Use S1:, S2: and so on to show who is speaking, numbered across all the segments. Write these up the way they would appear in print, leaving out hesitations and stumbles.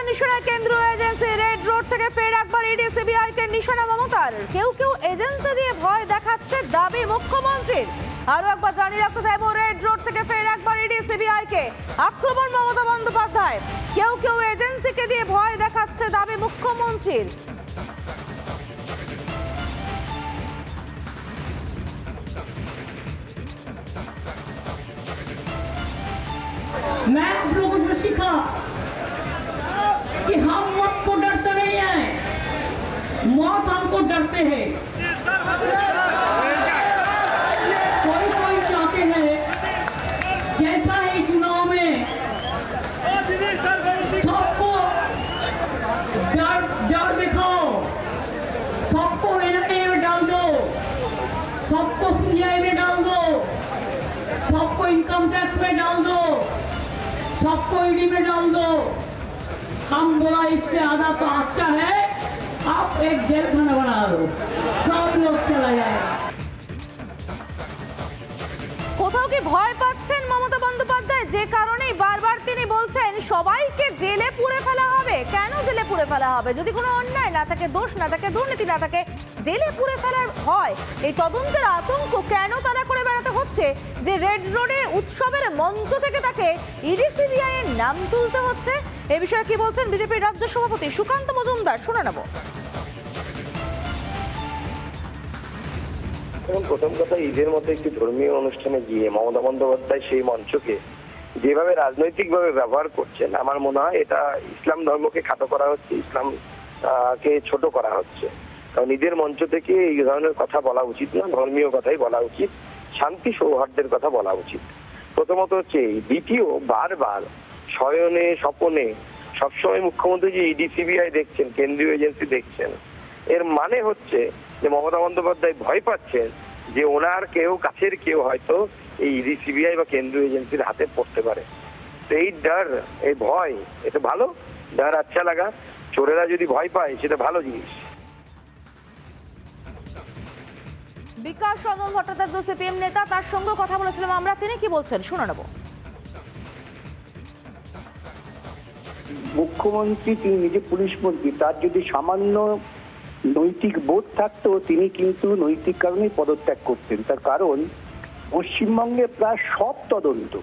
S1: নিশানায় কেন্দ্রীয় agency red road থেকে ফের একবার ইডি সিবিআই কে নিশানা মমতার। কেউ কেউ এজেন্সি দিয়ে ভয় দেখাচ্ছে, দাবি মুখ্যমন্ত্রীর। আরো একবার জানিয়ে রাখতে চাইবো, রেড রোড থেকে ফের একবার ইডি সিবিআই কে আক্রমণ মমতা বন্দ্যোপাধ্যায়। কেউ কেউ এজেন্সিকে দিয়ে ভয় দেখাচ্ছে, দাবি মুখ্যমন্ত্রীর।
S2: मैं आप लोगों से सीखा कि हम मौत को डरते नहीं हैं, मौत हमको डरते हैं। कोई कोई चाहते हैं जैसा ही चुनाव में सबको डर दिखाओ, सबको एनआईए में डाल दो, सबको सीबीआई में डाल दो, सबको इनकम टैक्स में डाल दो, सबको ईडी में डाल दो। हम बोला इससे आधा तो अच्छा है, आप एक जेल खाना बना दो, सब लोग चला जाए।
S1: কোথাও কি ভয় পাচ্ছেন মমতা বন্দ্যোপাধ্যায়, যে কারণেই বারবার তিনি বলছেন সবাইকে জেলে পুরে ফেলা হবে? কেন জেলে পুরে ফেলা হবে? যদি কোনো অন্যায় না থাকে, দোষ না থাকে, দুর্নীতি না থাকে, জেলে পুরে ফেলার হয়? এই তদন্তের আতঙ্ক কেন তারা করে বেড়াতে হচ্ছে যে রেড রোডে উৎসবের মঞ্চ থেকে তাকে ইডি সিবিআই এর নাম তুলতে হচ্ছে? এ বিষয়ে কি বলছেন বিজেপির রাজ্য সভাপতি সুকান্ত মজুমদার, শুনে নেব।
S3: এবং প্রথম কথা, ঈদের মতো একটি ধর্মীয় অনুষ্ঠানে গিয়ে মমতা বন্দ্যোপাধ্যায় সেই মঞ্চকে যেভাবে রাজনৈতিকভাবে ব্যবহার করছেন, আমার মনে হয় এটা ইসলাম ধর্মকে খাটো করা হচ্ছে, ইসলাম কে ছোট করা হচ্ছে। কারণ ঈদের মঞ্চ থেকে এই ধরনের কথা বলা উচিত না, ধর্মীয় কথাই বলা উচিত, শান্তি সৌহার্দ্যের কথা বলা উচিত। প্রথমত হচ্ছে, দ্বিতীয়, বারবার শয়নে স্বপনে সবসময় মুখ্যমন্ত্রী যে ইডি সিবিআই দেখছেন, কেন্দ্রীয় এজেন্সি দেখছেন, এর মানে হচ্ছে যে মমতা বন্দ্যোপাধ্যায় ভয় পাচ্ছেন যে ওনার কেউ কাছের কেউ হয়তো এই ইডি সিবিআই বা কেন্দ্রীয় এজেন্সির হাতে পড়তে পারে। তো এই ডর, এই ভয়, এটা ভালো। ডর আচ্ছা লাগা, চোরেরা যদি ভয় পায় সেটা ভালো জিনিস।
S1: বিকাশ রঞ্জন ভট্টাচার্য সিপিএম নেতা, তার সঙ্গে কথা বলেছিলাম আমরা, তিনি কি বলছেন শুনে নেব।
S4: মুখ্যমন্ত্রী, তিনি নিজে পুলিশ মন্ত্রী, তার যদি সামান্য নৈতিক বোধ থাকতো তিনি কিন্তু নৈতিক কারণেই পদত্যাগ করতেন। তার কারণ পশ্চিমবঙ্গে প্রায় সব তদন্ত,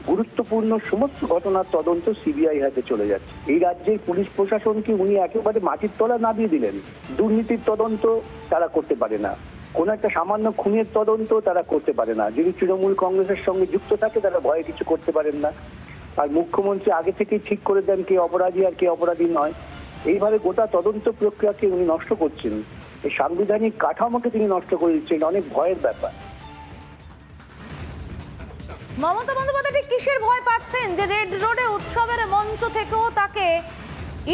S4: গুরুত্বপূর্ণ সমস্ত ঘটনার তদন্ত সিবিআই হাতে চলে যাচ্ছে। এই রাজ্যের পুলিশ প্রশাসনকে উনি একেবারে মাটির তলা নামিয়ে দিলেন। দুর্নীতির তদন্ত তারা করতে পারে না, কোন একটা সামান্য খুনের তদন্ত তারা করতে পারে না। যদি তৃণমূল কংগ্রেসের সঙ্গে যুক্ত থাকে তারা ভয়ে কিছু করতে পারেন না। আর মুখ্যমন্ত্রী আগে থেকেই ঠিক করে দেন কে অপরাধী আর কে অপরাধী নয়। এইভাবে গোটা তদন্ত প্রক্রিয়াকে উনি নষ্ট করছেন, এই সাংবিধানিক কাঠামোকে তিনি নষ্ট করে দিচ্ছেন। অনেক ভয়ের ব্যাপার।
S1: মমতা বন্দ্যোপাধ্যায় কিসের ভয় পাচ্ছেন যে রেড রোডে উৎসবের মঞ্চ থেকেও তাকে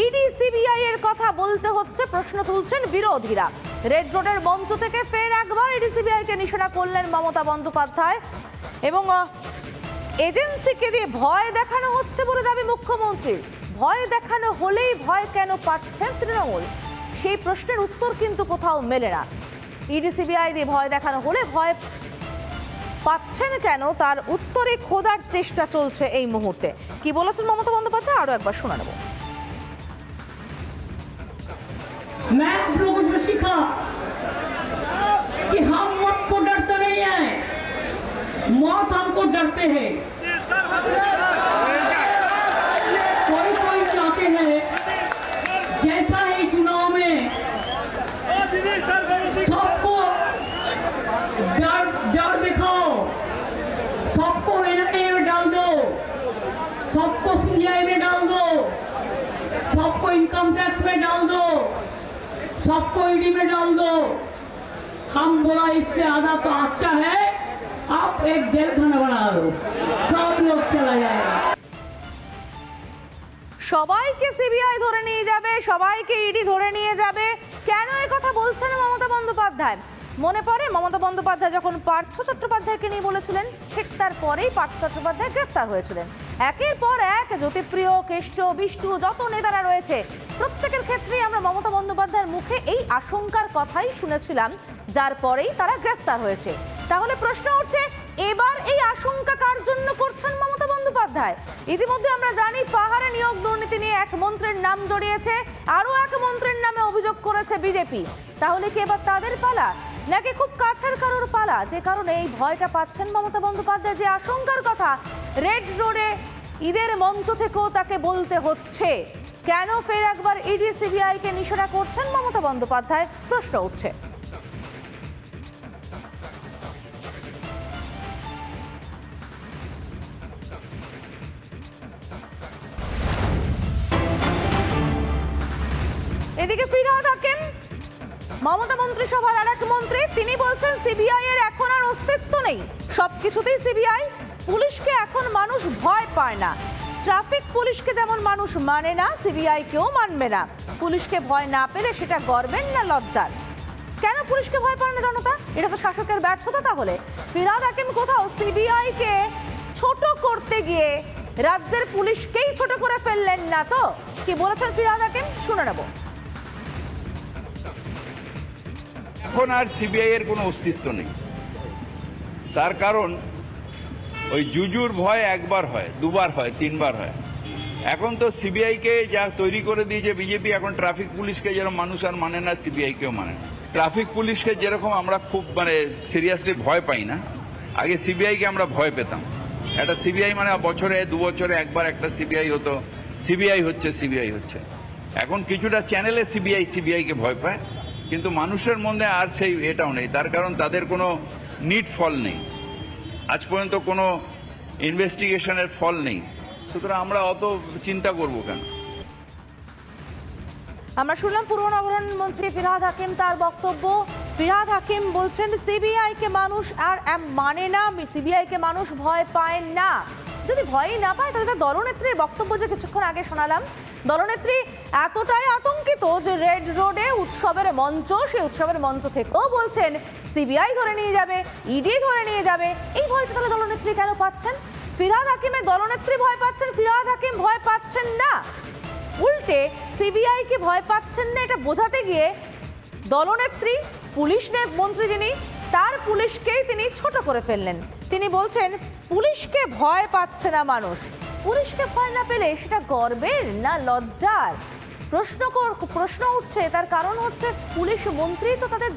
S1: ইডি সিবিআই এর কথা বলতে হচ্ছে, প্রশ্ন তুলছেন বিরোধীরা। রেড রোডের মঞ্চ থেকে ফের একবার ইডি সিবিআই কে নিশানা করলেন মমতা বন্দ্যোপাধ্যায় এবং এজেন্সিকে দিয়ে ভয় দেখানো হচ্ছে বলে দাবি মুখ্যমন্ত্রীর। ভয় দেখানো হলেই ভয় কেন পাচ্ছেন তৃণমূল, সেই প্রশ্নের উত্তর কিন্তু কোথাও মেলে না। ইডি সিবিআই দিয়ে ভয় দেখানো হলে ভয় পাচ্ছেন কেন, তার উত্তরে খোঁজার চেষ্টা চলছে এই মুহূর্তে। কি বলেছেন মমতা বন্দ্যোপাধ্যায়, আরো একবার শোনা নেব।
S2: मैं आप लोगों से सीखा कि हम मौत को डरते नहीं हैं, मौत हमको डरते हैं। कोई कोई चाहते हैं जैसा ही चुनाव में सबको डर दिखाओ, सबको एनआईए में डाल दो, सबको सीबीआई में डाल दो, सबको इनकम टैक्स में डाल दो, सबको ईडी में डाल दो। हम बोला इससे आधा तो अच्छा है, आप एक जेल खाना बना दो, सब लोग चला जाएगा।
S1: সবাইকে সিবিআই ধরে নিয়ে যাবে, সবাইকে ইডি ধরে নিয়ে যাবে, কেন এই কথা বলছেন মমতা বন্দ্যোপাধ্যায়? মনে পড়ে মমতা বন্দ্যোপাধ্যায় যখন পার্থ চট্টোপাধ্যায়কে নিয়ে বলেছিলেন, ঠিক তারপরেই পার্থ চট্টোপাধ্যায় গ্রেফতার হয়েছিলেন। একের পর এক জ্যোতিপ্রিয়, কেষ্ট, বিষ্টু, যত নেতারা রয়েছে প্রত্যেকের ক্ষেত্রেই আমরা মমতা বন্দ্যোপাধ্যায়ের মুখে এই আশঙ্কার কথাই শুনেছিলাম, যার পরেই তারা গ্রেফতার হয়েছে। তাহলে প্রশ্ন উঠছে, এবার এই আশঙ্কা কার জন্য করছেন মমতা বন্দ্যোপাধ্যায়? ইতিমধ্যে আমরা জানি পাহাড়ে নিয়োগ দুর্নীতি নিয়ে মন্ত্রীর নাম জড়িয়েছে, আরো এক মন্ত্রীর নামে অভিযোগ করেছে বিজেপি। তাহলে কি এবার তাদের পালা, নাকি খুব কাছের কারোর পালা? যে কারণে এই ভয়টা পাচ্ছেন মমতা বন্দ্যোপাধ্যায়, যে আশঙ্কার কথা রেড রোডে ঈদের মঞ্চ থেকেও তাকে বলতে হচ্ছে। কেন ফের একবার ইডি সিবিআই কে নিশানা করছেন মমতা বন্দ্যোপাধ্যায়, প্রশ্ন উঠছে। এদিকে ফিরহাদ হাকিম, মমতা মন্ত্রিসভার আর এক মন্ত্রী, তিনি বলছেন সিবিআই এর এখন আর অস্তিত্ব নেই, সবকিছুতেই সিবিআই। পুলিশকে এখন মানুষ ভয় পায় না, ট্রাফিক পুলিশকে যেমন মানুষ মানে না, সিবিআই কেও মানবে না। পুলিশকে ভয় না পেলে সেটা গর্বের না লজ্জার? কেন পুলিশকে ভয় পায় না জনতা? এটা তো শাসকের ব্যর্থতা। তাহলে ফিরহাদ হাকিম কোথাও সিবিআই কে ছোট করতে গিয়ে রাজ্যের পুলিশকেই ছোট করে ফেললেন না তো? কি বলেছেন ফিরহাদ হাকিম, শুনে নেব।
S5: এখন আর সিবিআই এর কোনো অস্তিত্ব নেই, তার কারণ ওই জুজুর ভয় একবার হয়, দুবার হয়, তিনবার হয়। এখন তো সিবিআই কে যা তৈরি করে দিয়েছে বিজেপি, এখন ট্রাফিক পুলিশকে যেরকম মানুষ আর মানে না, সিবিআই কেও মানে না। ট্রাফিক পুলিশকে যেরকম আমরা খুব সিরিয়াসলি ভয় পাই না, আগে সিবিআই কে আমরা ভয় পেতাম। একটা সিবিআই মানে বছরে 2 বছরে একবার একটা সিবিআই হতো, সিবিআই হচ্ছে। এখন কিছুটা চ্যানেলে সিবিআই কে ভয় পায়, কিন্তু মানুষের মধ্যে আর সেই এটাও নেই। তার কারণ তাদের কোনো নিট ফল নেই, আজ পর্যন্ত কোনো ইনভেস্টিগেশনের ফল নেই। সুতরাং আমরা অত চিন্তা করব কেন?
S1: আমরা শুনলাম পূর্ব নগরায়ণ মন্ত্রী ফিরহাদ হাকিম, তার বক্তব্য। ফিরহাদ হাকিম বলছেন সিবিআই কে মানুষ আর মানে না, সিবিআই কে মানুষ ভয় পায় না। যদি ভয়ই না পায় তাহলে দলনেত্রীর বক্তব্য যে কিছুক্ষণ আগে শোনালাম, দলনেত্রী এতটাই আতঙ্কিত যে রেড রোডে উৎসবের মঞ্চ, সেই উৎসবের মঞ্চ থেকেও বলছেন সিবিআই ধরে নিয়ে যাবে, ইডি ধরে নিয়ে যাবে। এই ভয়টা তাহলে দলনেত্রী কেন পাচ্ছেন? ফিরহাদ হাকিমের দলনেত্রী ভয় পাচ্ছেন, ফিরহাদ হাকিম ভয় পাচ্ছেন না। উল্টে সিবিআই কে ভয় পাচ্ছেন না এটা বোঝাতে গিয়ে দলনেত্রী, পুলিশ মন্ত্রী যিনি, তার পুলিশকেই তিনি ছোট করে ফেললেন। তিনি বলছেন পুলিশকে ভয় পাচ্ছে না মানুষ, পুলিশকে ভয় না পেলে সেটা গর্বের না লজ্জার? প্রশ্ন উঠছে। তার কারণ হচ্ছে পুলিশ মন্ত্রী তো তাদের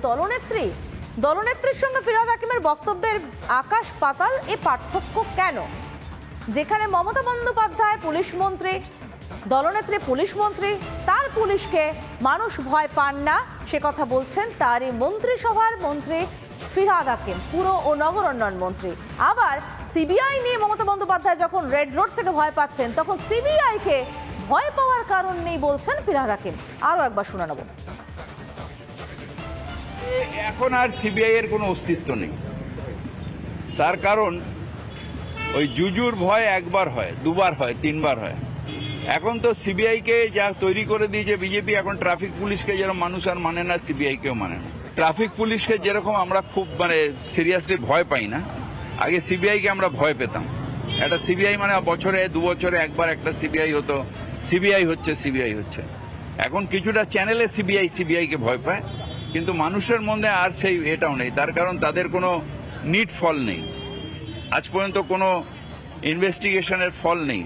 S1: দলনেত্রীর সঙ্গে ফিরহাদ হাকিমের বক্তব্যের আকাশ পাতাল এ পার্থক্য কেন? যেখানে মমতা বন্দ্যোপাধ্যায় পুলিশ মন্ত্রী, দলনেত্রী পুলিশ মন্ত্রী, তার পুলিশকে মানুষ ভয় পান না, সে কথা বলছেন তারই মন্ত্রিসভার মন্ত্রী ফিরহাদ হাকিম, পুর ও নগর উন্নয়ন মন্ত্রী। আবার সিবিআই নিয়ে মমতা বন্দ্যোপাধ্যায় যখন রেড রোড থেকে ভয় পাচ্ছেন, তখন সিবিআই কে ভয় পাওয়ার কারণ নেই বলছেন ফিরহাদ হাকিম। আরো একবার শুনে নেব।
S5: এখন আর সিবিআই এর কোনো অস্তিত্ব নেই, তার কারণ ওই জুজুর ভয় একবার হয়, দুবার হয়, তিনবার হয়। এখন তো সিবিআই কে যা তৈরি করে দিয়েছে বিজেপি, এখন ট্রাফিক পুলিশকে যেরকম মানুষ আর মানে না, সিবিআই কেও মানে না। ট্রাফিক পুলিশকে যেরকম আমরা খুব সিরিয়াসলি ভয় পাই না, আগে সিবিআই কে আমরা ভয় পেতাম। একটা সিবিআই মানে বছরে 2 বছরে একবার একটা সিবিআই হতো, সিবিআই হচ্ছে। এখন কিছুটা চ্যানেলে সিবিআই কে ভয় পায়, কিন্তু মানুষের মধ্যে আর সেই এটাও নেই। তার কারণ তাদের কোনো নিট ফল নেই, আজ পর্যন্ত কোনো ইনভেস্টিগেশনের ফল নেই।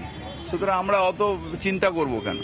S5: সুতরাং আমরা অত চিন্তা করব কেন?